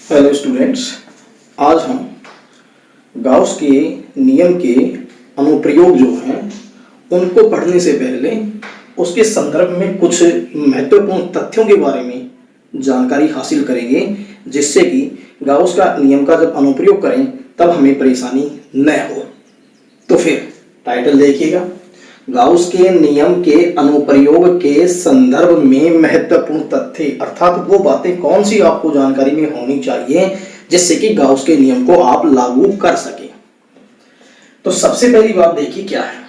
Hello students, आज हम Gauss के नियम के अनुप्रयोग जो हैं उनको पढ़ने से पहले उसके संदर्भ में कुछ महत्वपूर्ण तथ्यों के बारे में जानकारी हासिल करेंगे, जिससे कि गाउस का नियम का जब अनुप्रयोग करें तब हमें परेशानी न हो। तो फिर टाइटल देखिएगा, गाउस के नियम के अनुप्रयोग के संदर्भ में महत्वपूर्ण तथ्य, अर्थात वो बातें कौन सी आपको जानकारी में होनी चाहिए जिससे कि गाउस के नियम को आप लागू कर सकें। तो सबसे पहली बात देखिए क्या है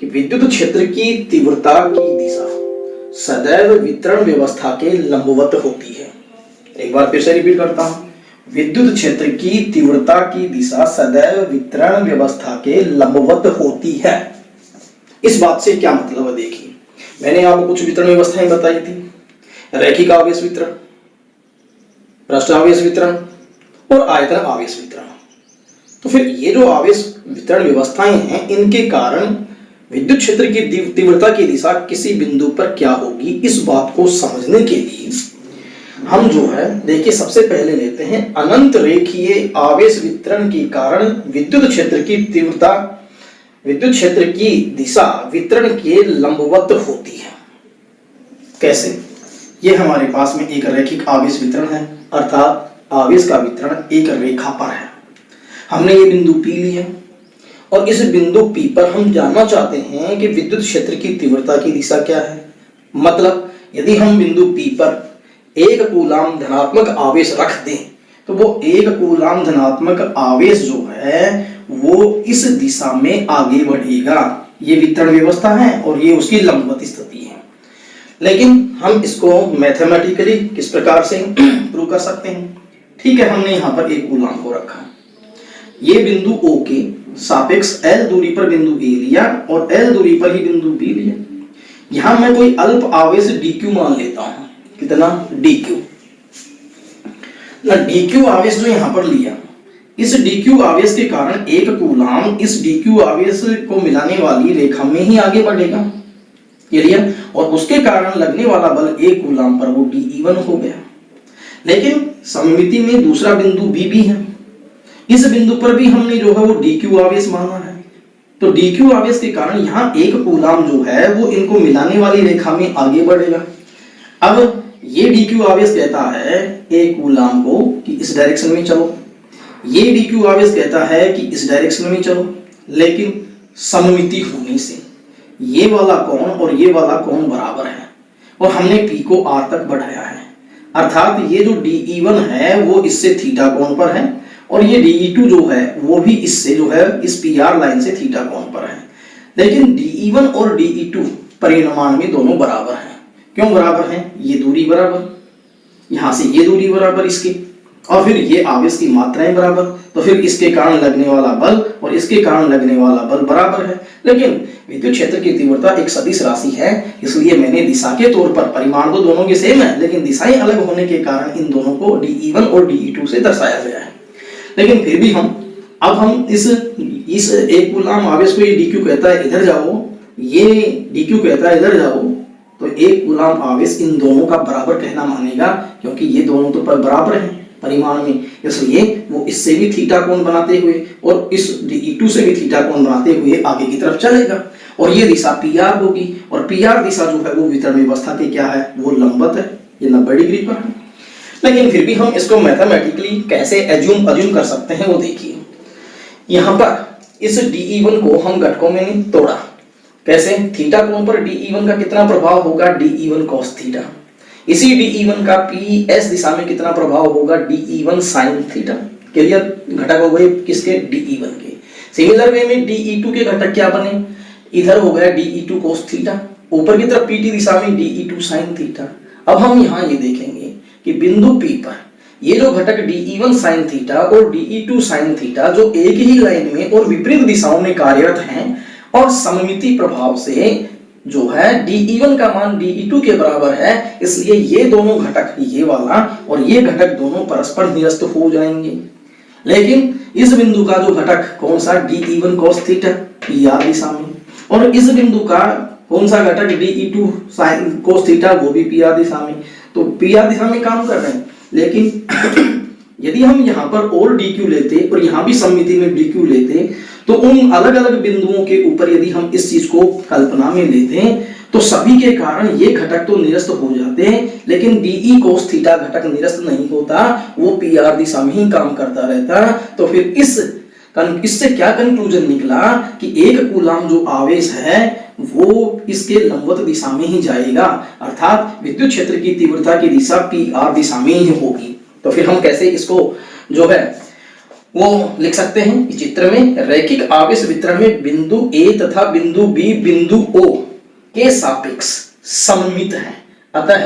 कि विद्युत क्षेत्र की तीव्रता की दिशा सदैव वितरण व्यवस्था के लंबवत होती है। एक बार फिर से रिपीट करता हूं, विद्युत क्षेत्र की तीव्रता की दिशा सदैव वितरण व्यवस्था के लंबवत होती है। इस बात से क्या मतलब है, देखिए मैंने आपको कुछ वितरण व्यवस्थाएं बताई थी, रैखिक आवेश वितरण, पृष्ठ आवेश वितरण और आयतन आवेश वितरण। तो फिर ये जो आवेश वितरण व्यवस्थाएं हैं, इनके कारण विद्युत क्षेत्र की तीव्रता की दिशा किसी बिंदु पर क्या होगी, इस बात को समझने के लिए हम जो है देखिए सबसे पहले लेते हैं अनंत रेखीय आवेश वितरण के कारण विद्युत क्षेत्र की तीव्रता, विद्युत क्षेत्र की दिशा वितरण के लंबवत होती है। कैसे? ये हमारे पास में एक रैखिक आवेश वितरण है, अर्थात आवेश का वितरण एक रेखा पर है। हमने ये बिंदु P लिया और इस बिंदु P पर हम जानना चाहते हैं कि विद्युत क्षेत्र की तीव्रता की दिशा क्या है। मतलब यदि हम बिंदु P पर एक कूलाम धनात्मक आवेश रख दें तो वो एक कूलाम धनात्मक आवेश जो है वो इस दिशा में आगे बढ़ेगा। ये वितरण व्यवस्था है और ये उसकी लंबवत स्थिति है। लेकिन हम इसको मैथमेटिकली किस प्रकार से प्रूव कर सकते हैं? ठीक है, हमने यहाँ पर एक कूलाम को रखा, ये बिंदु O के सापेक्ष L दूरी पर बिंदु A लिया और L दूरी पर ही बिंदु B लिया। यहां मैं कोई अल्प आवेश dq मान लेता हूं। कितना? dq। dq आवेश जो यहां पर लिया, इस dq आवेश के कारण एक कूलाम इस dq आवेश को मिलाने वाली रेखा में ही आगे बढ़ेगा, ये लिया, और उसके कारण लगने वाला बल एक कूलाम पर वो dE1 हो गया। लेकिन सममिति में दूसरा बिंदु B भी है, इस बिंदु पर भी हमने जो है वो dq आवेश माना है। तो dq आवेश के कारण यहाँ एक कूलाम जो है वो इनको मिलाने वाली रेखा में आगे बढ़ेगा। अब ये dq आवेश कहता है एक कूलाम को कि इस डायरेक्शन में चलो, ये dq आवेश कहता है कि इस डायरेक्शन में चलो, लेकिन सममिति होने से ये वाला कोण और ये वाला कोण बराबर है और हमने p को r तक बढ़ाया है, अर्थात ये जो dE1 है वो इससे थीटा कोण पर है और ये dE2 जो है वो भी इससे जो है इस PR लाइन से थीटा कोण पर है। लेकिन dE1 और dE2 परिमाण में दोनों बराबर हैं। क्यों बराबर हैं? ये दूरी बराबर, यहां से ये दूरी बराबर इसकी, और फिर ये आवेश की मात्राएं बराबर, तो फिर इसके कारण लगने वाला बल और इसके कारण लगने वाला बल बराबर है। लेकिन विद्युत क्षेत्र की तीव्रता एक सदिश राशि है, इसलिए मैंने दिशा के तौर पर, परिमाण तो दोनों के सेम है लेकिन दिशाएं अलग होने के कारण इन दोनों को dE1 और dE2 से दर्शाया गया है। लेकिन फिर भी हम इस एक कूलाम आवेश को ये dq कहता है इधर जाओ, ये dq कहता है इधर जाओ, तो एक कूलाम आवेश इन दोनों का बराबर कहना मानेगा, क्योंकि ये दोनों तो बराबर हैं परिमाण में, इसलिए वो इससे भी थीटा कोण बनाते हुए और इस dE2 से भी थीटा कोण बनाते हुए आगे की तरफ चलेगा और ये दिशा PR होगी और PR दिशा जो है वो वितरण व्यवस्था के क्या है, वो लंबवत है, ये 90 डिग्री पर है। लेकिन फिर भी हम इसको मैथमेटिकली कैसे एज्यूम कर सकते हैं वो देखिए। यहाँ पर इस dE1 को हम घटकों में नहीं तोड़ा, कैसे? थीटा कोण पर dE1 का कितना प्रभाव होगा? dE1 cos theta. इसी dE1 का PS दिशा में कितना प्रभाव होगा? dE1 sin theta. क्लियर? घटक हो गए किसके? dE1 के। सिमिलर वे में dE2 के घटक क्या बने? इधर हो गया dE2 cos थीटा, ऊपर की तरफ PT दिशा में dE2 sin थीटा। अब हम यहाँ ये देखेंगे कि बिंदु P पर ये जो घटक dE1 sin थीटा और dE2 sin थीटा जो एक ही लाइन में और विपरीत दिशाओं में कार्यरत हैं और सममिति प्रभाव से जो है dE1 का मान dE2 के बराबर है, इसलिए ये दोनों घटक, ये वाला और ये घटक दोनों परस्पर निरस्त हो जाएंगे। लेकिन इस बिंदु का जो घटक कौन सा? dE1 cos थीटा PR दिशा में, और इस बिंदु का कौन सा घटक? dE2 sin cos थीटा, वो भी PR दिशा में। तो PR दिशा में काम कर रहे हैं, लेकिन यदि हम यहाँ पर और DQ लेते और यहाँ भी सममिति में DQ लेते तो उन अलग अलग बिंदुओं के ऊपर यदि हम इस चीज को कल्पना में लेते तो सभी के कारण ये घटक तो निरस्त हो जाते हैं, लेकिन DE cos थीटा घटक निरस्त नहीं होता, वो PR दिशा में ही काम करता रहता। तो फिर इससे क्या कंक्लूजन निकला कि एक कूलाम जो आवेश है वो इसके लंबवत दिशा में ही जाएगा, अर्थात विद्युत क्षेत्र की तीव्रता की दिशा PR दिशा में ही होगी। तो फिर हम कैसे इसको जो है वो लिख सकते हैं इस चित्र में, रैखिक आवेश वितरण में बिंदु A तथा बिंदु B बिंदु O के सापेक्ष सममित है, अतः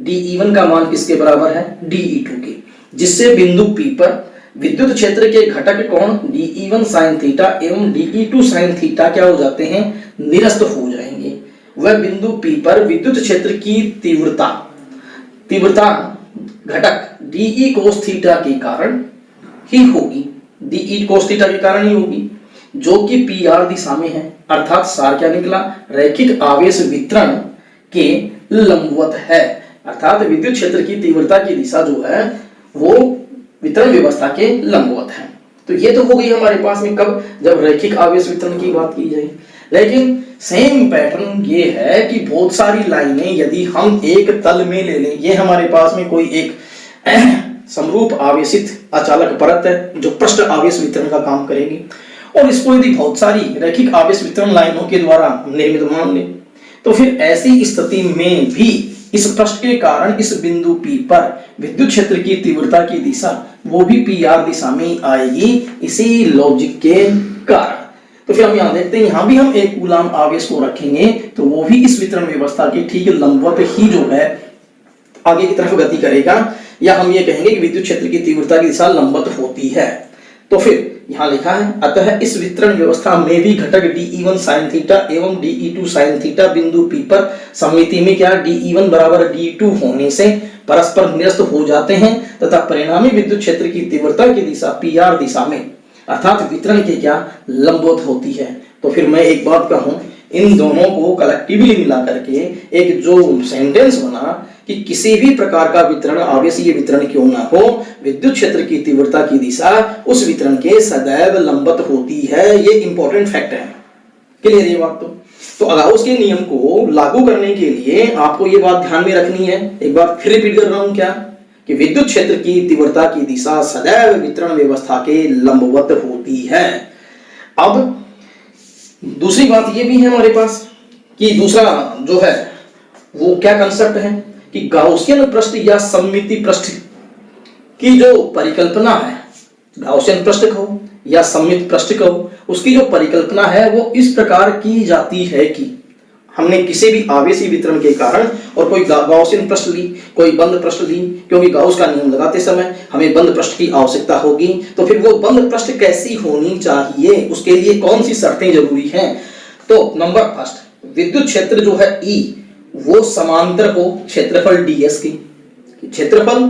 DE1 का मान किसके बराबर है, DE2 के, जिससे बिंदु P पर विद्युत क्षेत्र के घटक कोण DE1 sin थीटा एवं DE2 sin थीटा क्या हो जाते हैं, निरस्त हो जाएंगे। वह बिंदु P पर विद्युत क्षेत्र की तीव्रता घटक DE cos थीटा के कारण ही होगी, DE cos थीटा के कारण ही होगी, जो कि PR दिशा में है, अर्थात सार क्या निकला, रैखिक आवेश वितरण के लंबवत है, अर्थात विद्युत क्षेत्र की तीव्रता की दिशा जो है वो वितरण व्यवस्था के लंबवत है। तो ये तो हो गई हमारे पास में कब, जब रैखिक आवेश वितरण की बात की जाए। लेकिन सेम पैटर्न ये है कि बहुत सारी लाइनें यदि हम एक तल में ले लें, ये हमारे पास में कोई एक समरूप आवेशित अचालक परत है जो पृष्ठ आवेश वितरण का काम करेगी, और इसको यदि बहुत सारी रैखिक आवेश वितरण लाइनों के द्वारा निर्मित मान लें, तो फिर ऐसी स्थिति में भी इस पृष्ठ के कारण इस बिंदु P पर विद्युत क्षेत्र की तीव्रता की दिशा वो भी PR दिशा में आएगी, इसी लॉजिक के कारण। तो फिर हम यहाँ देखते हैं, यहाँ भी हम एक कूलाम आवेश को रखेंगे तो वो भी इस वितरण व्यवस्था के ठीक लंबवत ही जो है आगे की तरफ गति करेगा, या हम ये कहेंगे कि विद्युत क्षेत्र की तीव्रता की दिशा लंबवत होती है। तो फिर यहाँ लिखा है, अतः इस वितरण व्यवस्था में भी घटक DE1 sin थीटा एवं DE2 sin थीटा बिंदु P पर सममिति में क्या DE1 बराबर D2 होने से परस्पर निरस्त हो जाते हैं तथा परिणामी विद्युत क्षेत्र की तीव्रता की दिशा PR दिशा में अर्थात वितरण के क्या लंबवत होती है। तो फिर मैं एक बात कहूं, इन दोनों को कलेक्टिवली मिला करके एक जो सेंटेंस बना कि किसी भी प्रकार का वितरण आवेशीय वितरण क्यों ना हो, विद्युत क्षेत्र की तीव्रता की दिशा उस वितरण के सदैव लंबवत होती है, ये इंपॉर्टेंट फैक्ट है। क्लियर ये बात? तो गाउस के नियम को लागू करने के लिए आपको ये बात ध्यान में रखनी है, एक बार फिर रिपीट कर रहा हूं क्या, कि विद्युत क्षेत्र की तीव्रता की दिशा सदैव वितरण व्यवस्था के लंबवत होती है। अब दूसरी बात ये भी है हमारे पास कि दूसरा जो है वो क्या कंसेप्ट है कि गाउसियन पृष्ठ या सममिति पृष्ठ की जो परिकल्पना है, गाउसियन पृष्ठ कहो या सममित पृष्ठ कहो, उसकी जो परिकल्पना है वो इस प्रकार की जाती है कि हमने किसी भी आवेशी वितरण के कारण और कोई गाउसियन पृष्ठ ली, कोई बंद पृष्ठ ली, क्योंकि गाउस का नियम लगाते समय हमें बंद पृष्ठ की आवश्यकता होगी, तो फिर वो बंद पृष्ठ कैसी होनी चाहिए, उसके लिए कौन सी शर्तें जरूरी हैं। तो नंबर फर्स्ट, विद्युत क्षेत्र जो है E वो समांतर हो क्षेत्रफल DS की, क्षेत्रफल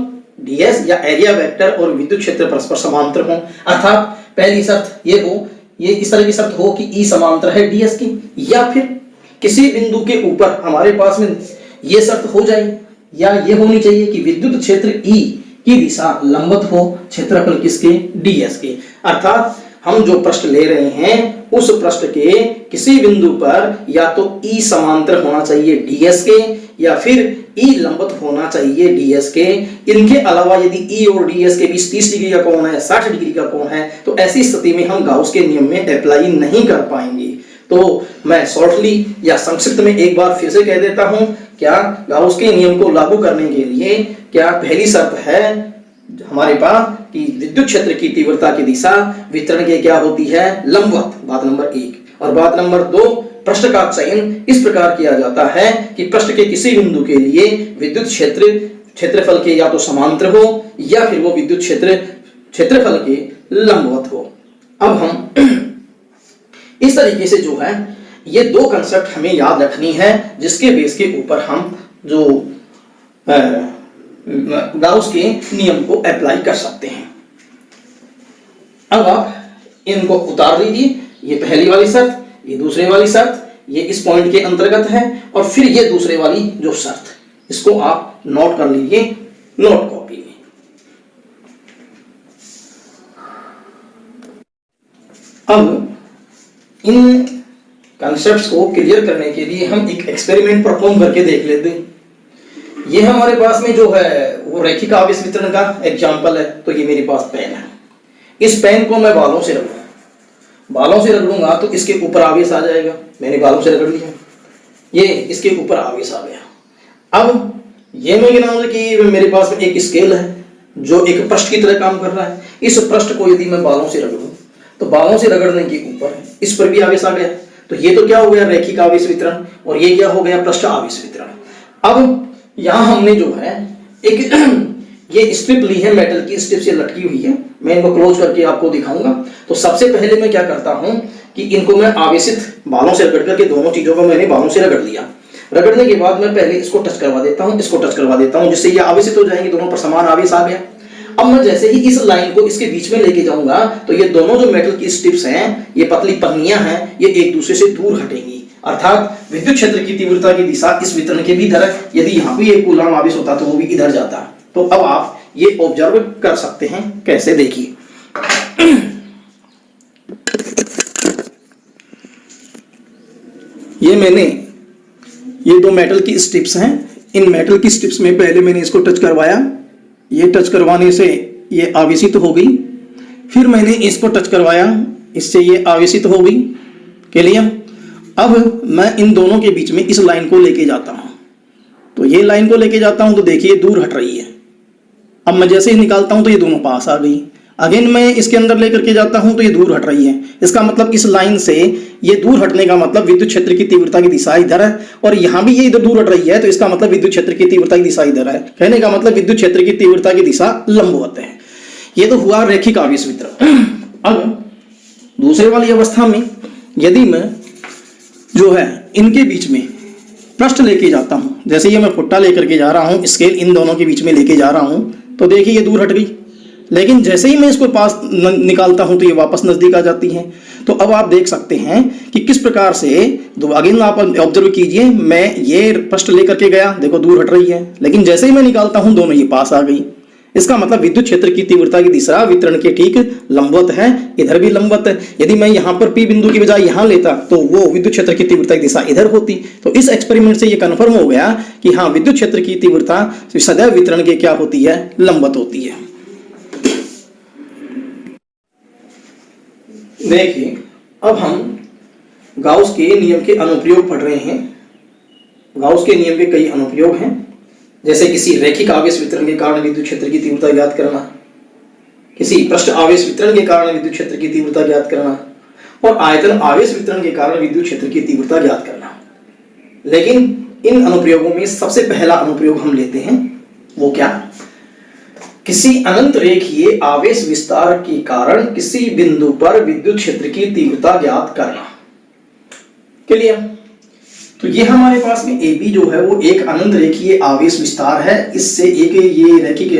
DS या एरिया वेक्टर और विद्युत क्षेत्र परस्पर समांतर हो, अर्थात पहली शर्त ये हो, ये इस तरह की शर्त हो कि E समांतर है DS की, या फिर किसी बिंदु के ऊपर हमारे पास में ये शर्त हो जाए, या ये होनी चाहिए कि विद्युत क्षेत्र E की दिशा लंबवत हो क्षेत्रफल किसके, DS के, अर्थात हम जो पृष्ठ ले रहे हैं उस पृष्ठ के किसी बिंदु पर या तो E समांतर होना चाहिए DS के, या फिर E लंबवत होना चाहिए DS के। इनके अलावा यदि E और DS के बीच 30 डिग्री का कोण है, 60 डिग्री का कोण है, तो ऐसी स्थिति में हम गाउस के नियम में अप्लाई नहीं कर पाएंगे। तो मैं शॉर्टली या संक्षिप्त में एक बार फिर से कह देता हूं, क्या गाउस के नियम को लागू करने के लिए क्या पहली शर्त है हमारे पास कि विद्युत क्षेत्र की तीव्रता की दिशा वितरण के क्या होती है, लंबवत, बात नंबर 1। और बात नंबर 2, पृष्ठ का चयन इस प्रकार किया जाता है कि पृष्ठ के किसी बिंदु के लिए विद्युत क्षेत्रफल के या तो समांतर हो या फिर वो विद्युत क्षेत्रफल के लंबवत हो। अब हम इस तरीके से जो है ये दो कंसेप्ट हमें याद रखनी है, जिसके बेस के ऊपर हम जो गाउस के नियम को अप्लाई कर सकते हैं। अब आप इनको उतार लीजिए, ये पहली वाली शर्त, ये दूसरी वाली शर्त, ये इस पॉइंट के अंतर्गत है, और फिर ये दूसरे वाली जो शर्त, इसको आप नोट कर लीजिए नोट कॉपी में। अब इन कॉन्सेप्ट्स को क्लियर करने के लिए हम एक एक्सपेरिमेंट परफॉर्म करके देख लेते हैं। ये हमारे पास में जो है वो रैखिक आवेश वितरण का एग्जाम्पल है। तो ये मेरे पास पेन है, इस पेन को मैं बालों से रगड़ूंगा, बालों से रगड़ूंगा तो इसके ऊपर आवेश आ जाएगा। मैंने बालों से रगड़ लिया, ये इसके ऊपर आवेश आ गया। अब ये मैं गिनाऊंगा कि मेरे पास में एक स्केल है जो एक पृष्ठ की तरह काम कर रहा है। इस पृष्ठ को यदि मैं बालों से रगड़ूं तो बालों से रगड़ने के ऊपर इस पर भी आवेश आ गया। तो ये तो क्या हो गया, रैखिक आवेश वितरण, और ये क्या हो गया, पृष्ठ आवेश वितरण। अब यहां हमने जो है एक ये स्ट्रिप ली है, मेटल की स्ट्रिप से लटकी हुई है। मैं इनको क्लोज करके आपको दिखाऊंगा। तो सबसे पहले मैं क्या करता हूं कि इनको मैं आवेशित बालों से रगड़ करके, दोनों चीजों को मैंने बालों से रगड़ लिया। रगड़ने के बाद मैं पहले इसको टच करवा देता हूं, इसको टच करवा देता हूं, जिससे ये आवेशित हो जाएंगे, दोनों पर समान आवेश आ गया। अब मैं जैसे ही इस लाइन को इसके बीच में लेके जाऊंगा तो ये दोनों जो मेटल की स्ट्रिप्स हैं, ये पतली पन्नियां हैं, ये एक दूसरे से दूर हटेंगी। अर्थात विद्युत क्षेत्र की तीव्रता की दिशा इस वितरण के भी इधर है। यदि यहाँ भी एक कूलाम आवेश होता तो वो भी इधर जाता। तो अब आप ये ऑब्जर्व कर सकते हैं, कैसे, देखिए। ये मैंने ये दो मेटल की स्ट्रिप्स हैं, इन मेटल की स्ट्रिप्स में पहले मैंने इसको टच करवाया, ये टच करवाने से ये आवेशित हो गई। फिर मैंने इसको टच करवाया, इससे ये आवेशित हो गई। क्लियर? अब मैं इन दोनों के बीच में इस लाइन को लेके जाता हूं। तो ये लाइन को लेके जाता हूं तो देखिए दूर हट रही है। अब मैं जैसे ही निकालता हूं तो ये दोनों पास आ गई। अगेन मैं इसके अंदर लेकर के जाता हूं तो ये दूर हट रही है। इसका मतलब इस लाइन से ये दूर हटने का मतलब विद्युत क्षेत्र की तीव्रता की दिशा इधर है, और यहां भी ये इधर दूर हट रही है, तो इसका मतलब विद्युत क्षेत्र की तीव्रता की दिशा इधर है। कहने का मतलब विद्युत क्षेत्र की तीव्रता की दिशा लंबवत है। ये तो हुआ रैखिक आवेश वितरण। अब दूसरे वाली अवस्था में यदि मैं जो है इनके बीच में पृष्ठ लेके जाता हूं, जैसे ये मैं फुट्टा लेकर के जा रहा हूं, स्केल इन दोनों के बीच में लेके जा रहा हूं, तो देखिए ये दूर हट गई। लेकिन जैसे ही मैं इसको पास निकालता हूं तो ये वापस नजदीक आ जाती हैं। तो अब आप देख सकते हैं कि किस प्रकार से, अगेन आप ऑब्जर्व कीजिए, मैं ये पृष्ठ लेकर के गया, देखो दूर हट रही है, लेकिन जैसे ही मैं निकालता हूं दोनों ये पास आ गई। इसका मतलब विद्युत क्षेत्र की तीव्रता की दिशा वितरण के ठीक लंबवत है, इधर भी लंबवत है। यदि मैं यहाँ पर P बिंदु की बजाय यहाँ लेता तो वो विद्युत क्षेत्र की तीव्रता की दिशा इधर होती। तो इस एक्सपेरिमेंट से ये कन्फर्म हो गया कि हाँ, विद्युत क्षेत्र की तीव्रता सदैव वितरण के क्या होती है, लंबवत होती है। देखिए, अब हम गाउस के नियम के अनुप्रयोग पढ़ रहे हैं। गाउस के नियम के कई अनुप्रयोग हैं, जैसे किसी रैखिक आवेश वितरण के कारण विद्युत क्षेत्र की तीव्रता ज्ञात करना, किसी पृष्ठ आवेश वितरण के कारण विद्युत क्षेत्र की तीव्रता ज्ञात करना, और आयतन आवेश वितरण के कारण विद्युत क्षेत्र की तीव्रता ज्ञात करना। लेकिन इन अनुप्रयोगों में सबसे पहला अनुप्रयोग हम लेते हैं, वो क्या, किसी अनंत रेखीय आवेश विस्तार के कारण किसी बिंदु पर विद्युत क्षेत्र की तीव्रता ज्ञात करना। क्लियर? तो ये हमारे पास में AB जो है वो एक अनंत रेखीय आवेश विस्तार है। इससे एक ये रैखिक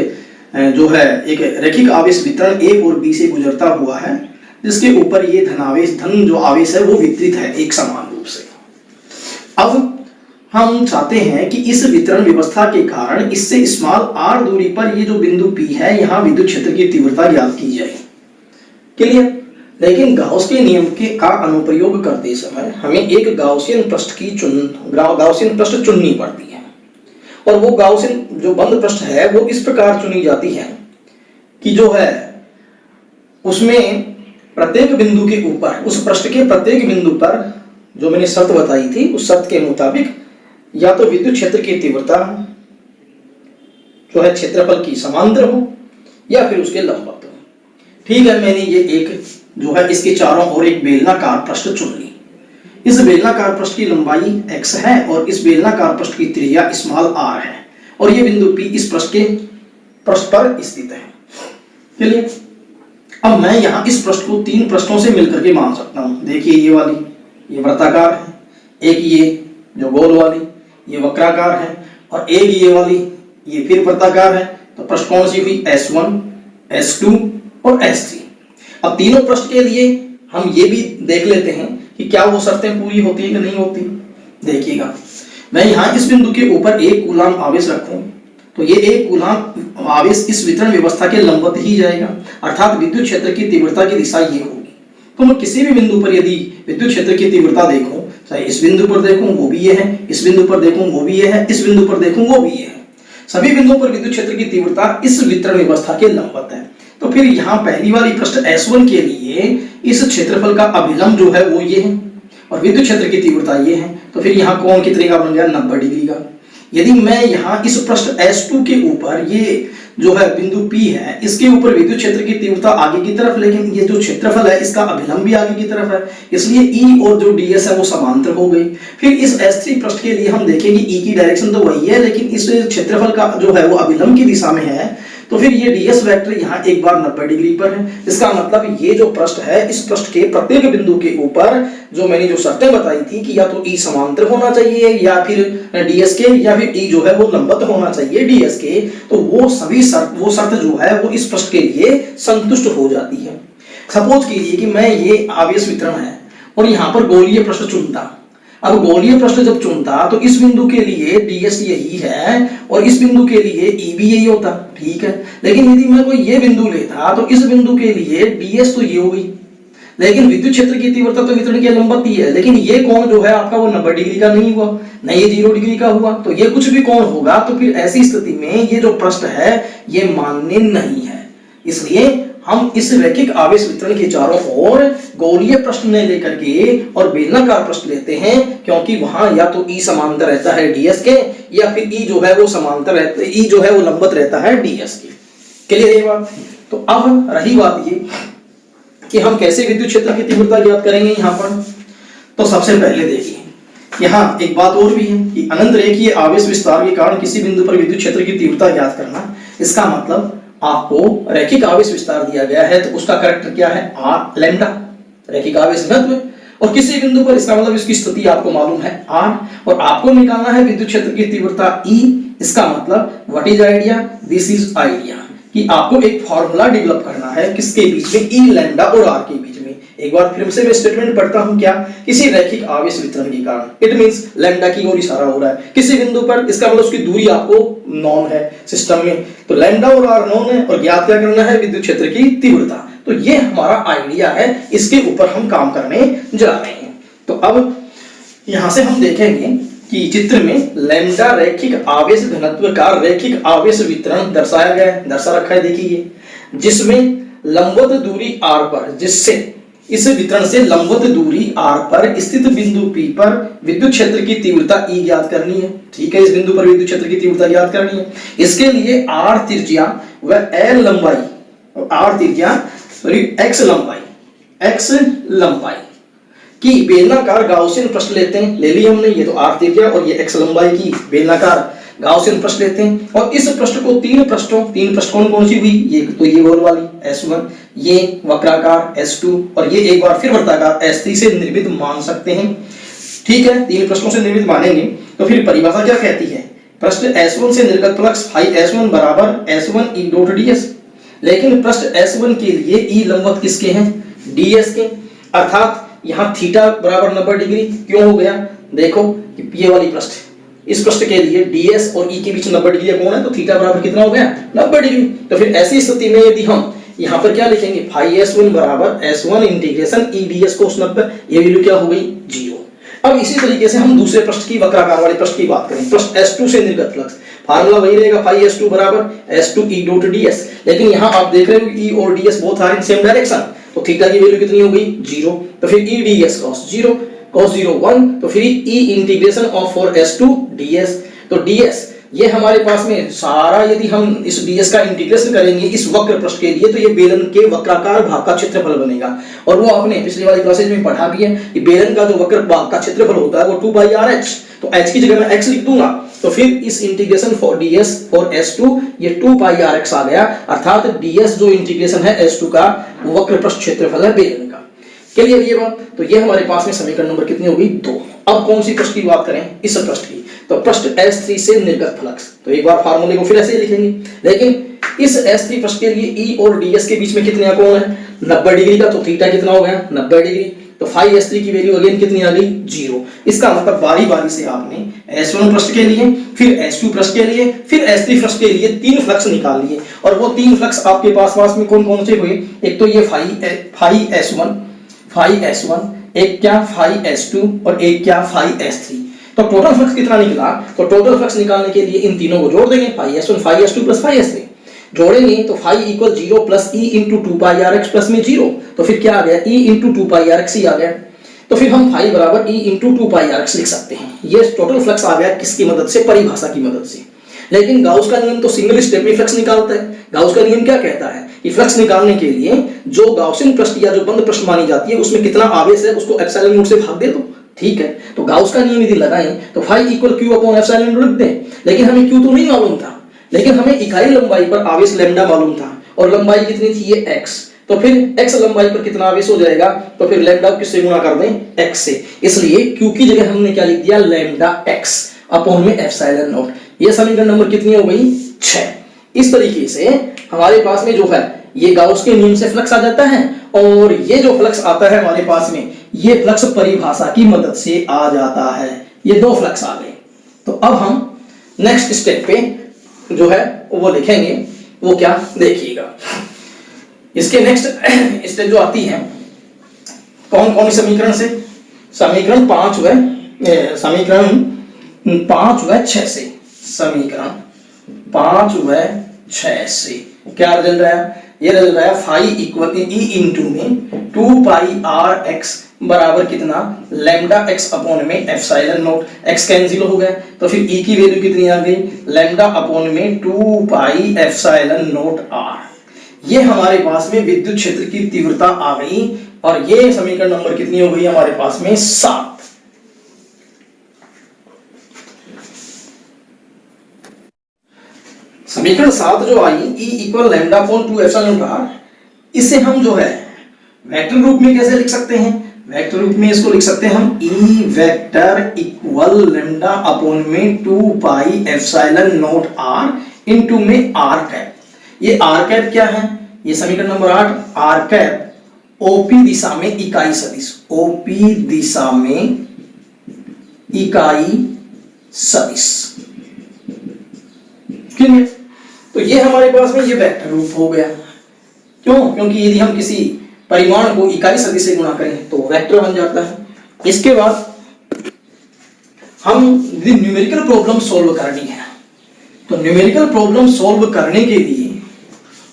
जो है एक रैखिक आवेश वितरण A और B से गुजरता हुआ है, जिसके ऊपर ये धन जो आवेश है वो वितरित है एक समान रूप से। अब हम चाहते हैं कि इस वितरण व्यवस्था के कारण इससे स्मॉल r दूरी पर ये जो बिंदु P है, यहाँ विद्युत क्षेत्र की तीव्रता ज्ञात की जाए। क्लियर? लेकिन गाउस के नियम का अनुप्रयोग करते समय हमें एक गाउसियन पृष्ठ चुननी पड़ती है, और वो गाउसियन जो बंद पृष्ठ है वो इस प्रकार चुनी जाती है कि जो है उसमें प्रत्येक बिंदु के ऊपर, उस पृष्ठ के प्रत्येक बिंदु पर जो मैंने शर्त बताई थी, उस शर्त के मुताबिक या तो विद्युत क्षेत्र की तीव्रता जो है क्षेत्रफल की समांतर हो या फिर उसके लंबवत हो। ठीक है, मैंने ये एक जो है इसके चारों ओर एक बेलनाकार पृष्ठ चुन ली। इस बेलनाकार पृष्ठ की लंबाई x है और इस बेलनाकार पृष्ठ की त्रिज्या स्मॉल r है, और ये बिंदु P इस पृष्ठ पर स्थित है। चलिए, अब मैं यहाँ इस पृष्ठ को तीन पृष्ठों से मिलकर के मान सकता हूँ। देखिए, ये वाली ये वृत्ताकार है, एक ये जो गोल वाली ये वक्राकार है, और एक ये वाली ये फिर वृत्ताकार है। तो पृष्ठ कौन सी हुई, S1, S2 और S3। अब तीनों पृष्ठ के लिए हम ये भी देख लेते हैं कि क्या वो शर्तें पूरी होती है कि नहीं होती। देखिएगा, मैं यहाँ इस बिंदु के ऊपर एक कूलाम आवेश रखूं तो ये एक कूलाम आवेश इस वितरण व्यवस्था के लंबवत ही जाएगा, अर्थात विद्युत क्षेत्र की तीव्रता की दिशा ये होगी। तो मैं किसी भी बिंदु पर यदि विद्युत क्षेत्र की तीव्रता देखूं, चाहे इस बिंदु पर देखूं वो भी ये है, इस बिंदु पर देखूं वो भी ये है, इस बिंदु पर देखूं वो भी ये है, सभी बिंदुओं पर विद्युत क्षेत्र की तीव्रता इस वितरण व्यवस्था के लंबवत है। तो फिर यहाँ पहली वाली प्रश्न S1 के लिए इस क्षेत्रफल का अभिलंब जो है वो ये है और विद्युत क्षेत्र की तीव्रता ये है। तो फिर यहाँ कोण कितने का बन गया, 90 डिग्री का। यदि मैं यहाँ इस पृष्ठ S2 के ऊपर ये जो है बिंदु P है, इसके ऊपर विद्युत क्षेत्र की तीव्रता आगे की तरफ, लेकिन ये जो क्षेत्रफल है इसका अभिलंब भी आगे की तरफ है, इसलिए E और जो ds है वो समांतर हो गई। फिर इस S3 पृष्ठ के लिए हम देखेंगे E की डायरेक्शन तो वही है, लेकिन इस क्षेत्रफल का जो है वो अभिलंब की दिशा में है, तो फिर ये ds वेक्टर यहाँ एक बार 90 डिग्री पर है। इसका मतलब ये जो पृष्ठ है, इस पृष्ठ के प्रत्येक बिंदु के ऊपर जो मैंने जो शर्तें बताई थी कि या तो E समांतर होना चाहिए या फिर ds के, या फिर E जो है वो लंबवत होना चाहिए ds के, तो वो सभी शर्त जो है वो इस पृष्ठ के लिए संतुष्ट हो जाती है। सपोज कीजिए कि मैं ये आवेश वितरण है और यहाँ पर गोलीय पृष्ठ चुनता। अब गोलीय पृष्ठ जब चुनता तो इस बिंदु के लिए ds यही है और इस बिंदु के लिए E भी यही होता, ठीक है। लेकिन यदि मैं कोई ये बिंदु लेता तो इस बिंदु के लिए ds तो ये हो गई, लेकिन विद्युत क्षेत्र की तीव्रता तो वितरण के लंबवत ही है, लेकिन ये कोण जो है आपका वो 90 डिग्री का नहीं हुआ, न ये 0 डिग्री का हुआ, तो ये कुछ भी कोण होगा तो फिर ऐसी स्थिति में ये जो प्रश्न है ये मान्य नहीं है। इसलिए हम इस रैखिक आवेश वितरण के चारों ओर गोलीय प्रश्न ने लेकर के और बेलनाकार प्रश्न लेते हैं, क्योंकि वहां या तो E समांतर रहता है ds के, या फिर E जो है वो समांतर रहता है, E जो है वो लंबवत रहता है ds के। क्लियर है बात? तो अब रही बात ये कि हम कैसे विद्युत क्षेत्र की तीव्रता ज्ञात करेंगे यहाँ पर। तो सबसे पहले देखिए यहाँ एक बात और भी है कि अनंत रेखीय आवेश विस्तार के कारण किसी बिंदु पर विद्युत क्षेत्र की तीव्रता ज्ञात करना। इसका मतलब आपको रैखिक आवेश विस्तार दिया गया है तो उसका करैक्टर क्या है, r लैम्डा, रैखिक आवेश घनत्व, और किसी बिंदु पर इसका मतलब इसकी स्थिति आपको मालूम है r, और आपको निकालना है विद्युत क्षेत्र की तीव्रता E। इसका मतलब what is idea, this is idea, कि आपको एक फॉर्मूला डेवलप करना है किसके बीच में, E लैम्डा और r के बीच में। एक बार फिर से मैं स्टेटमेंट पढ़ता हूं, क्या, किसी रैखिक आवेश वितरण के कारण, इट मींस लैम्डा की ओर इशारा हो रहा है किसी बिंदु पर, इसका मतलब उसकी दूरी आपको नॉन है सिस्टम में, तो लैम्डा और r नॉन है और ज्ञात क्या करना है, विद्युत क्षेत्र की तीव्रता। तो ये हमारा आइडिया है, इसके ऊपर हम काम करने जा रहे हैं। तो अब यहां से हम देखेंगे कि चित्र में लैम्डा रैखिक आवेश घनत्व का रैखिक आवेश वितरण दर्शाया गया है, दर्शा रखा है, देखिए, जिसमें लंबवत दूरी r पर, जिससे इस वितरण से लंबवत दूरी r पर स्थित बिंदु P पर विद्युत क्षेत्र की तीव्रता E ज्ञात करनी है। ठीक है, इस बिंदु पर विद्युत क्षेत्र की तीव्रता ज्ञात करनी है। इसके लिए r त्रिज्या व l लंबाई, r त्रिज्या सॉरी x लंबाई की बेलनाकार गाउसियन पृष्ठ लेते हैं, ले ली हमने, ये तो r त्रिज्या और ये x लंबाई की बेलनाकार गाउसियन पृष्ठ लेते हैं, और इस पृष्ठ को तीन पृष्ठ कौन सी हुई, ये तो ये गोल वाली S1, ये वक्राकार S2 और ये एक बार फिर वृत्ताकार S3 से निर्मित मान सकते हैं। ठीक है, तीन पृष्ठों से निर्मित मानेंगे तो फिर परिभाषा क्या कहती है, पृष्ठ S1 से निर्गत फ्लक्स ϕS1 बराबर S1 E डॉट ds, लेकिन पृष्ठ S1 के लिए E लंबवत किसके हैं, ds के, अर्थात यहाँ थीटा बराबर 90 डिग्री क्यों हो गया, देखो ये वाली पृष्ठ, इस पृष्ठ के लिए ds और E के बीच 90 डिग्री कोण है, तो थीटा बराबर कितना हो गया, 90 डिग्री। तो फिर ऐसी स्थिति में यदि हम यहाँ पर क्या लिखेंगे, ϕS1 बराबर S1 integration E ds cos 90, ये वैल्यू क्या हो गई, 0। अब इसी तरीके से हम दूसरे पृष्ठ की वक्राकार वाले पृष्ठ की बात करें, पृष्ठ S2 से निर्गत फ्लक्स, फार्मूला वही रहेगा ϕS2 बराबर S2 E डॉट ds, लेकिन यहाँ आप देख रहे हो E और ds both are in same direction, तो थीटा की वैल्यू कितनी हो गई, 0। तो फिर E ds cos 0 1, तो फिर E integration of 4S2 ds, तो ds ये हमारे पास में सारा, यदि हम इस ds का इंटीग्रेशन करेंगे इस वक्र पृष्ठ के लिए, तो ये बेलन के वक्राकार भाग का क्षेत्रफल बनेगा। और वो आपने पिछली वाली क्लासेज में पढ़ा भी है कि बेलन का जो वक्र भाग का क्षेत्रफल होता है वो 2πrh, तो h की जगह मैं x लिख दूंगा, तो फिर इस integration for ds for S2 ये 2πrx आ गया, अर्थात ds जो इंटीग्रेशन है S2 का वो वक्र पृष्ठ क्षेत्रफल है बेलन का। क्लियर ये बात? तो ये हमारे पास में समीकरण नंबर कितनी हो गई, 2। अब कौन सी पृष्ठ की बात करें, इस पृष्ठ की, तो पृष्ठ S3 से निर्गत फ्लक्स, तो एक बार फार्मूले को फिर ऐसे ही लिखेंगे, लेकिन इस S3 पृष्ठ के लिए E और ds के बीच में कितने कोण है, 90 डिग्री का, तो थीटा कितना हो गया, 90 डिग्री, तो ϕS3 की वैल्यू अगेन कितनी आ गई, 0। इसका मतलब बारी बारी से आपने S1 पृष्ठ के लिए, फिर S2 पृष्ठ के लिए, फिर S3 पृष्ठ के लिए तीन फ्लक्स निकाल लिए, और वो तीन फ्लक्स आपके पास में कौन कौन से हुए, एक तो ये ϕS1, फाई S1, एक क्या फाई S2 और एक क्या फाई S3। तो टोटल फ्लक्स कितना निकला? तो टोटल फ्लक्स निकालने के लिए इन तीनों को जोड़ देंगे, phi S1 phi S2 plus phi S3 जोड़ेंगे तो phi equal 0 plus E into 2 pi R X plus में 0, तो फिर क्या आ गया? E into 2 pi R X ही आ गया। तो फिर हम फाई बराबर E into 2 pi R X लिख सकते हैं। ये टोटल फ्लक्स आ गया किसकी मदद से? परिभाषा की मदद से। लेकिन गाउस का नियम तो सिंगल स्टेप में फ्लक्स निकालता है। गाउस का नियम क्या कहता है कि फ्लक्स निकालने के लिए जो गाउसियन पृष्ठ या जो बंद पृष्ठ मानी जाती है उसमें कितना आवेश है उसको एप्सिलॉन नॉट से भाग दे दो, ठीक है। तो गाउस का नियम यदि लगाएं तो phi equal Q upon epsilon not लिख दें, लेकिन हमें क्यू तो नहीं मालूम था, लेकिन हमें इकाई लंबाई पर आवेश लैम्डा मालूम था और लंबाई कितनी थी? ये x। तो फिर x लंबाई पर कितना आवेश हो जाएगा? तो फिर लैम्डा किससे गुणा कर दें? x से। इसलिए q की जगह हमने क्या लिख दिया? लैम्डा x अपॉन में एप्सिलॉन नॉट। ये समीकरण नंबर कितनी हो गई? 6। इस तरीके से हमारे पास में जो है ये गाउस के नियम से फ्लक्स आ जाता है और ये जो फ्लक्स आता है हमारे पास में ये फ्लक्स परिभाषा की मदद से आ जाता है। ये दो फ्लक्स आ गए। तो अब हम नेक्स्ट स्टेप पे जो है वो लिखेंगे, वो क्या देखिएगा। इसके नेक्स्ट स्टेप जो आती है कौन कौन समीकरण से? समीकरण 5 व 6 से। समीकरण 5 व 6 से क्या रिजल्ट आया? ये रिजल्ट आया फाई इक्वल ई इंटू में 2 पाई आर एक्स बराबर कितना? लैम्डा एक्स अपॉन में एप्सिलॉन नॉट। एक्स कैंसिल हो गया तो फिर ई की वैल्यू कितनी आ गई? लैम्डा अपॉन में 2 पाई एप्सिलॉन नॉट आर। ये हमारे पास में विद्युत क्षेत्र की तीव्रता आ गई और ये समीकरण नंबर कितनी हो गई हमारे पास में? 7। समीकरण 7 जो आई E equal lambda upon 2 epsilon not R, इसे हम जो है वेक्टर रूप में कैसे लिख सकते हैं? वेक्टर रूप में इसको लिख सकते हैं हम E vector equal lambda upon में 2 pi epsilon not R into में आर कैप। ये आर कैप क्या है? ये समीकरण नंबर 8 आर कैप ओपी दिशा में इकाई सदिश, ओपी दिशा में इकाई सदिश। क्लियर? तो ये हमारे पास में ये वेक्टर रूप हो गया। क्यों? क्योंकि यदि हम किसी परिमाण को इकाई सदिश से गुणा करें तो वेक्टर बन जाता है। इसके बाद हम यदि न्यूमेरिकल प्रॉब्लम सॉल्व करनी है तो न्यूमेरिकल प्रॉब्लम सॉल्व करने के लिए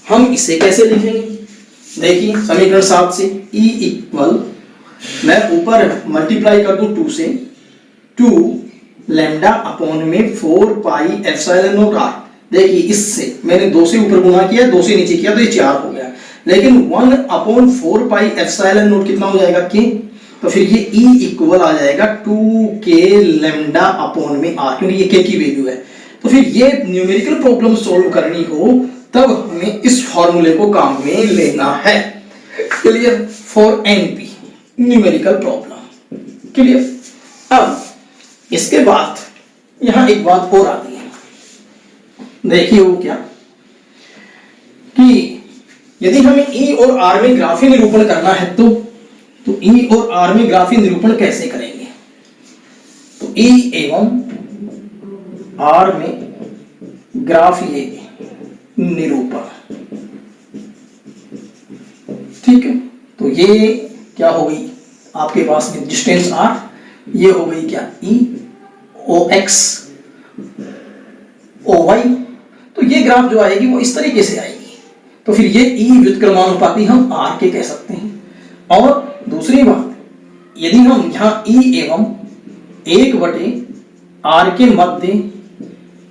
हम इसे कैसे लिखेंगे? देखिए समीकरण 7 से E इक्वल, मैं ऊपर मल्टीप्लाई कर दूं 2 से, 2 लैम्डा अपॉन में 4 पाई एप्सिलॉन नॉट आर। देखिए इससे मैंने 2 से ऊपर गुणा किया, 2 से नीचे किया तो ये 4 हो गया, लेकिन 1 अपॉन 4 पाई एप्सिलॉन नॉट कितना हो जाएगा? के। तो फिर ये E इक्वल आ जाएगा 2k लैम्डा अपॉन में r, क्योंकि ये k की वैल्यू है। तो फिर ये न्यूमेरिकल प्रॉब्लम सॉल्व करनी हो तब हमें इस फॉर्मूले को काम में लेना है। Clear? For NP numerical problem. Clear? अब इसके बाद यहां एक बात और आती है, देखिए वो क्या कि यदि हमें E और R में ग्राफीय निरूपण करना है तो E और R में ग्राफीय निरूपण कैसे करेंगे? तो E एवं R में ग्राफीय निरूपण, ठीक है। तो ये क्या हो गई आपके पास में डिस्टेंस R, ये हो गई क्या E, OX, OY। तो ये ग्राफ जो आएगी वो इस तरीके से आएगी। तो फिर ये E व्युत्क्रमानुपाती हम R के कह सकते हैं। और दूसरी बात, यदि हम यहां E एवं 1/R के मध्य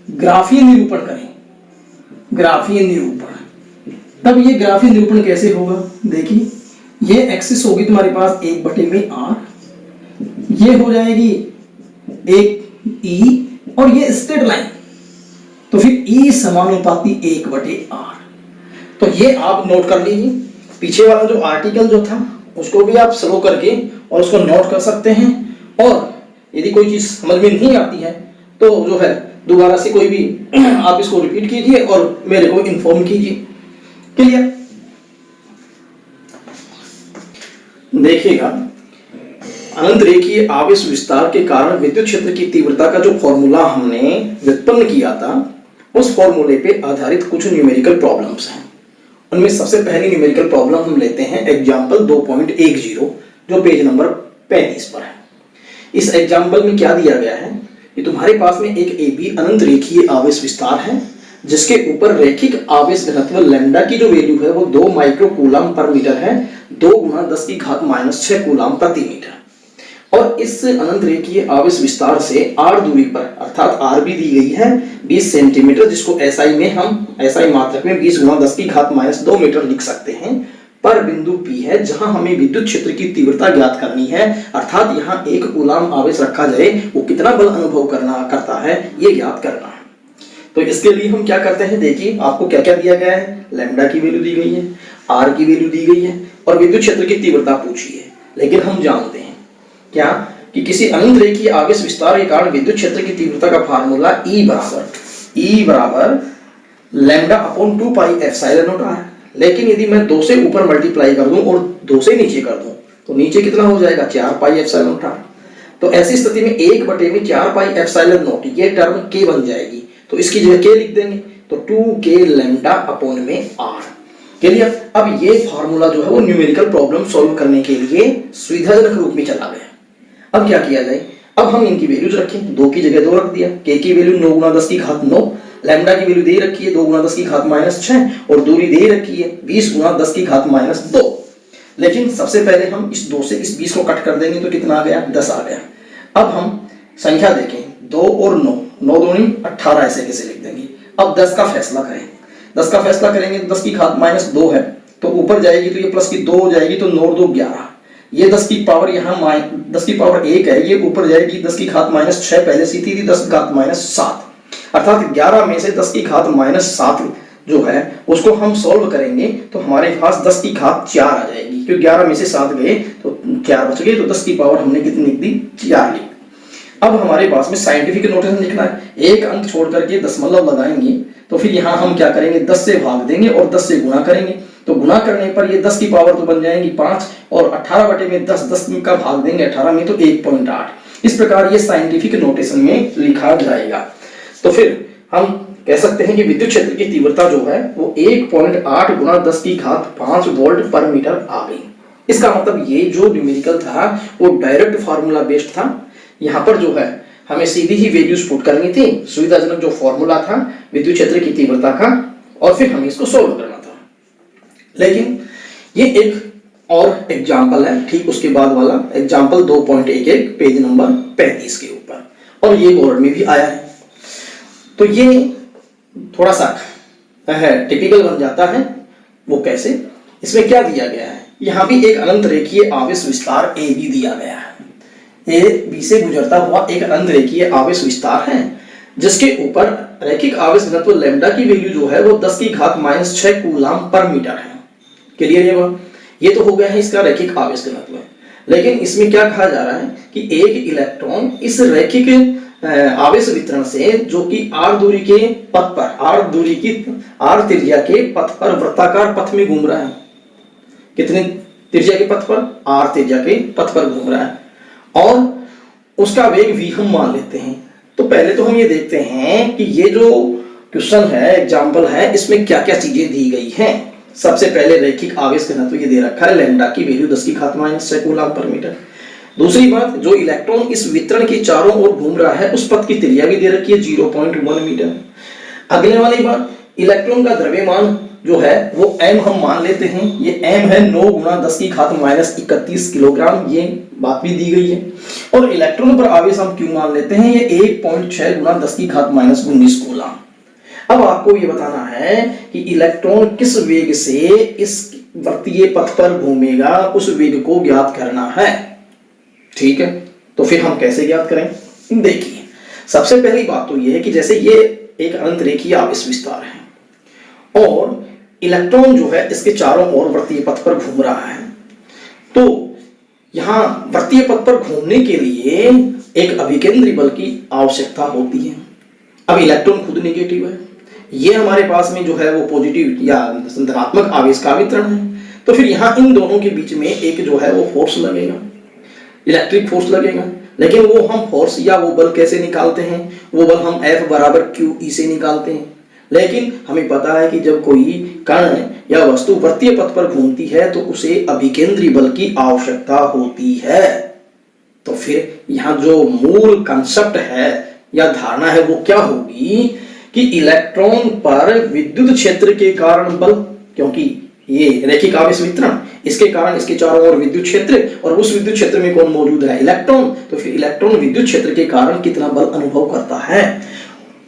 ग्राफीय निरूपण करें, ग्राफीय निरूपण, तब ये ग्राफीय निरूपण कैसे होगा? देखिए ये एक्सिस होगी तुम्हारे पास 1/R, ये हो जाएगी एक E और ये स्ट्रेट लाइन, तो फिर E समानुपाती 1/R। तो ये आप नोट कर लीजिए। पीछे वाला जो आर्टिकल जो था उसको भी आप स्लो करके और उसको नोट कर सकते हैं, और यदि कोई चीज समझ में नहीं आती है तो जो है दोबारा से कोई भी आप इसको रिपीट कीजिए और मेरे को इन्फॉर्म कीजिए। क्लियर? देखिएगा, अनंत रेखीय आवेश विस्तार के कारण विद्युत क्षेत्र की तीव्रता का जो फॉर्मूला हमने व्युत्पन्न किया था उस फॉर्मूले पे आधारित कुछ न्यूमेरिकल प्रॉब्लम्स हैं। उनमें सबसे पहली न्यूमेरिकल प्रॉब्लम हम लेते हैं एग्जांपल 2.10, जो पेज नंबर 35 पर है। इस एग्जाम्पल में क्या दिया गया है कि तुम्हारे पास में एक AB अनंत रेखीय आवेश विस्तार है जिसके ऊपर रैखिक आवेश घनत्व लैम्डा की जो वैल्यू है वो 2 माइक्रो कूलम पर मीटर है, 2 गुना 10 की घात -6 कूलम प्रति मीटर। और इस अनंत रेखीय आवेश विस्तार से r दूरी पर अर्थात r भी दी गई है 20 सेंटीमीटर, जिसको SI में हम SI मात्रक में 20 गुना 10 की घात -2 मीटर लिख सकते हैं, पर बिंदु P है जहां हमें विद्युत क्षेत्र की तीव्रता ज्ञात करनी है, अर्थात यहां 1 कूलम आवेश रखा जाए वो कितना बल अनुभव करता है ये ज्ञात करना है। तो इसके लिए हम क्या करते हैं, देखिए आपको क्या क्या दिया गया है, लैम्डा की वैल्यू दी गई है, r की वैल्यू दी गई है और विद्युत क्षेत्र की तीव्रता पूछी है। लेकिन हम जानते हैं क्या कि किसी अनंत रेखीय आवेश विस्तार के कारण विद्युत क्षेत्र की तीव्रता का फार्मूला E बराबर lambda upon 2 pi epsilon not r है। लेकिन यदि मैं 2 से ऊपर मल्टीप्लाई कर दूं और 2 से नीचे कर दूं तो नीचे कितना हो जाएगा 4 पाई एप्सिलॉन नॉट r। तो ऐसी स्थिति में 1/4 पाई एप्सिलॉन नॉट ये टर्म k बन जाएगी, तो इसकी जगह k लिख देंगे तो 2k लैम्डा अपॉन में r। क्लियर। अब ये फार्मूला जो है वो न्यूमेरिकल प्रॉब्लम सॉल्व करने के लिए सुविधाजनक रूप में चला गया। अब क्या किया जाए, अब हम इनकी वैल्यूज रखें, 2 की जगह 2 रख दिया, k की वैल्यू 9 गुना 10 की घात 9, लैम्डा की वैल्यू दे रखी है 2 गुना 10 की घात -6 और दूरी दे रखी है 20 गुना 10 की घात -2। लेकिन सबसे पहले हम इस 2 से इस 20 को कट कर देंगे तो कितना आ गया 10 आ गया। अब हम संख्या देखें 2 और 9, 9 दूनी 18 ऐसे कैसे लिख देंगे। अब 10 का फैसला करें, 10 का फैसला करेंगे तो 10 की घात -2 है तो ऊपर जाएगी तो ये प्लस की 2 हो जाएगी तो 9 और 2 11, ये 10 की पावर यहाँ 10 की पावर 1 है, ये ऊपर जाएगी 10 की घात -6 पहले सी थी 10 की घात -7, अर्थात 11 में से 10 की घात -7 जो है उसको हम सॉल्व करेंगे तो हमारे पास 10 की घात 4 आ जाएगी, क्योंकि 11 में से 7 गए तो 4 बच गए, तो 10 की पावर हमने कितनी लिख दी 4 लिख। अब हमारे पास में साइंटिफिक नोटेशन लिखना है, एक अंक छोड़ करके दशमलव लगाएंगे तो फिर यहाँ हम क्या करेंगे 10 से भाग देंगे और 10 से गुणा करेंगे, तो गुणा करने पर ये 10 की पावर तो बन जाएगी 5 और 18/10 10 का भाग देंगे 18 में तो 1.8। इस प्रकार ये साइंटिफिक नोटेशन में लिखा जाएगा। तो फिर हम कह सकते हैं कि विद्युत क्षेत्र की तीव्रता जो है वो 1.8 गुना 10 की घात 5 वोल्ट पर मीटर आ गई। इसका मतलब ये जो न्यूमेरिकल था वो डायरेक्ट फार्मूला बेस्ड था, यहाँ पर जो है हमें सीधी ही वैल्यूज पुट करनी थी, सुविधाजनक जो फॉर्मूला था विद्युत क्षेत्र की तीव्रता का, और फिर हमें इसको सोल्व करना था। लेकिन ये एक और एग्जाम्पल है ठीक उसके बाद वाला एग्जाम्पल 2.11 पेज नंबर 35 के ऊपर, और ये बोर्ड में भी आया है, तो ये थोड़ा सा टिपिकल बन जाता है। वो कैसे, इसमें क्या दिया गया है, यहाँ भी एक अनंत रेखीय आवेश विस्तार ए बी दिया गया है, ए बी से गुजरता हुआ एक अनंत रेखीय आवेश विस्तार है जिसके ऊपर रैखिक आवेश घनत्व लैम्डा की वैल्यू जो है वो 10 की घात -6 कूलम पर मीटर है। क्लियर, ये तो हो गया है इसका रैखिक आवेश घनत्व। लेकिन इसमें क्या कहा जा रहा है कि एक इलेक्ट्रॉन इस रैखिक आवेश वितरण से जो कि r दूरी के पथ पर r त्रिज्या के पथ पर वृत्ताकार पथ में घूम रहा है। कितने त्रिज्या के पथ पर, r त्रिज्या के पथ पर घूम रहा है और उसका वेग v हम मान लेते हैं। तो पहले तो हम ये देखते हैं कि ये जो क्वेश्चन है एग्जाम्पल है इसमें क्या क्या चीजें दी गई हैं। सबसे पहले रैखिक आवेश घनत्व ये दे रखा है, लैम्डा की वैल्यू 10 की घात -6 कूलम पर मीटर। दूसरी बात, जो इलेक्ट्रॉन इस वितरण के चारों ओर घूम रहा है उस पथ की त्रिज्या भी दे रखी है 0.1 मीटर। अगले वाली बात, इलेक्ट्रॉन का द्रव्यमान जो है वो m हम मान लेते हैं, ये m है 9 गुना 10 की घात -31 किलोग्राम, ये बात भी दी गई है। और इलेक्ट्रॉन पर आवेश हम q मान लेते हैं, ये 1.6 गुना 10 की घात -19 कूलम। अब आपको ये बताना है कि इलेक्ट्रॉन किस वेग से इस वृत्तीय पथ पर घूमेगा, उस वेग को ज्ञात करना है। ठीक है, तो फिर हम कैसे ज्ञात करें, देखिए सबसे पहली बात तो ये है कि जैसे ये एक अनंत रेखीय आवेश विस्तार है और इलेक्ट्रॉन जो है इसके चारों ओर वृत्तीय पथ पर घूम रहा है, तो यहां वृत्तीय पथ पर घूमने के लिए एक अभिकेंद्री बल की आवश्यकता होती है। अब इलेक्ट्रॉन खुद नेगेटिव है, ये हमारे पास में जो है वो पॉजिटिव या धनात्मक आवेश का वितरण है, तो फिर यहाँ इन दोनों के बीच में एक जो है वो फोर्स लगेगा, इलेक्ट्रिक फोर्स लगेगा। लेकिन वो हम फोर्स या वो बल कैसे निकालते हैं, वो बल हम F बराबर QE से निकालते हैं। लेकिन हमें पता है कि जब कोई कण या वस्तु वृत्तीय पथ पर घूमती है तो उसे अभिकेंद्री बल की आवश्यकता होती है। तो फिर यहाँ जो मूल कंसेप्ट है या धारणा है वो क्या होगी कि इलेक्ट्रॉन पर विद्युत क्षेत्र के कारण बल, क्योंकि ये रैखिक आवेश वितरण, इसके कारण इसके चारों ओर विद्युत क्षेत्र और उस विद्युत क्षेत्र में कौन मौजूद है, इलेक्ट्रॉन। तो फिर इलेक्ट्रॉन विद्युत क्षेत्र के कारण कितना बल अनुभव करता है,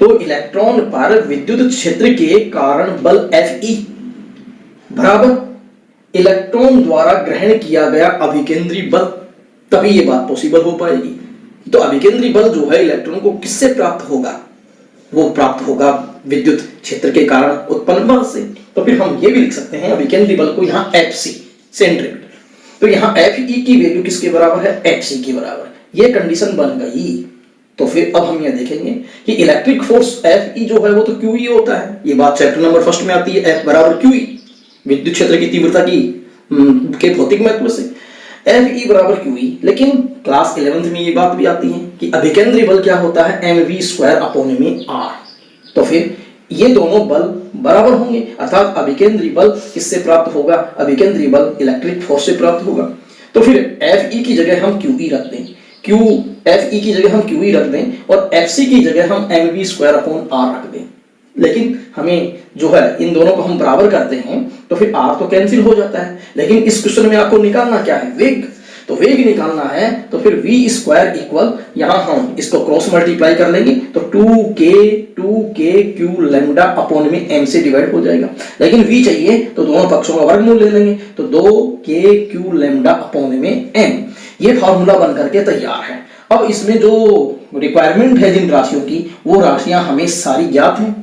तो इलेक्ट्रॉन पर विद्युत क्षेत्र के कारण बल Fe बराबर इलेक्ट्रॉन द्वारा ग्रहण किया गया अभिकेंद्री बल, तभी ये बात पॉसिबल हो पाएगी। तो अभिकेंद्री बल जो है इलेक्ट्रॉन को किससे प्राप्त होगा, वो प्राप्त होगा विद्युत क्षेत्र के कारण उत्पन्न बल से। तो फिर हम ये भी लिख सकते हैं अभिकेंद्री बल को यहाँ Fc सेंट्रिक, तो यहाँ Fe की वैल्यू किसके बराबर है, Hc के बराबर, ये कंडीशन बन गई। तो फिर अब हम ये देखेंगे कि इलेक्ट्रिक फोर्स Fe जो है वो तो QE होता है, ये बात चैप्टर नंबर 1 में आती है, F बराबर QE, विद्युत क्षेत्र की तीव्रता की के भौतिक महत्व से Fe बराबर QE। लेकिन क्लास 11th में ये बात भी आती है कि अभिकेंद्री बल क्या होता है, mv²/r। तो फिर ये दोनों बल बराबर होंगे, अर्थात अभिकेंद्री बल किससे प्राप्त होगा, अभिकेंद्री बल इलेक्ट्रिक फोर्स से प्राप्त होगा। तो फिर Fe की जगह हम QE रख दें, Fe की जगह हम QE रख दें और Fc की जगह हम mv²/r रख दें। लेकिन हमें जो है इन दोनों को हम बराबर करते हैं तो फिर r तो कैंसिल हो जाता है, लेकिन इस क्वेश्चन में आपको निकालना क्या है, वेग। तो वेग निकालना है तो फिर v² इक्वल, यहाँ हम इसको क्रॉस मल्टीप्लाई कर लेंगे तो 2k q लैम्डा अपॉन में m से डिवाइड हो जाएगा। लेकिन v चाहिए तो दोनों पक्षों का वर्गमूल ले लेंगे तो 2k q लैम्डा अपॉन में m, ये फार्मूला बन करके तैयार है। अब इसमें जो रिक्वायरमेंट है जिन राशियों की, वो राशियां हमें सारी ज्ञात हैं।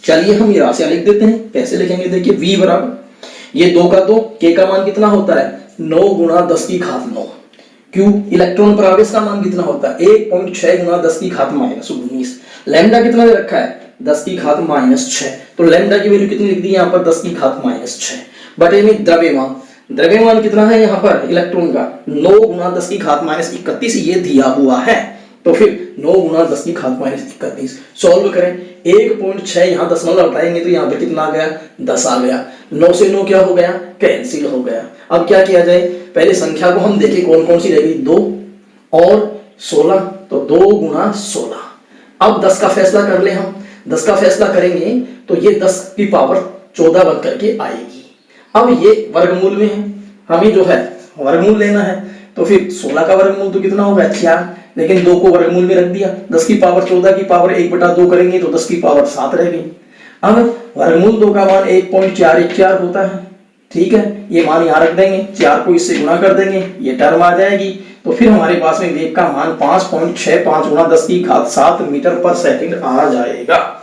चलिए हम ये राशियां लिख देते हैं, कैसे लिखेंगे, देखिए v बराबर ये 2 का 2, k का मान कितना होता है 9 × 10⁻9, q इलेक्ट्रॉन पर आवेश का मान कितना होता है 1.6 × 10⁻−19, लैम्डा कितना दे रखा है 10⁻⁻6, तो लैम्डा की वैल्यू कितनी लिख दी यहाँ पर 10⁻⁻6 बटे में द्रव्यमान, द्रव्यमान कितना है यहाँ पर इलेक्ट्रॉन का 9 × 10⁻31 ये दिया हुआ है। तो फिर 9 × 10⁻31 सॉल्व करें, 1.6 यहाँ दशमलव हटाएंगे तो यहाँ पर कितना आ गया 10 आ गया, 9 से 9 क्या हो गया कैंसिल हो गया। अब क्या किया जाए, पहले संख्या को हम देखें कौन कौन सी रहेगी, 2 और 16, तो 2 × 16। अब 10 का फैसला कर ले, हम 10 का फैसला करेंगे तो ये 10⁻14 बन करके आएगी। अब ये वर्गमूल में है, हमें जो है वर्गमूल लेना है, तो फिर 16 का वर्गमूल तो कितना होगा 4, लेकिन 2 को वर्गमूल में रख दिया, 10⁻14 की पावर 1/2 करेंगे तो 10⁻7 रह गई। अब वर्गमूल 2 का मान 1.414 होता है, ठीक है, ये मान यहाँ रख देंगे, 4 को इससे गुणा कर देंगे, ये टर्म आ जाएगी। तो फिर हमारे पास में वेग का मान 5.65 × 10⁻7 मीटर पर सेकंड आ जाएगा।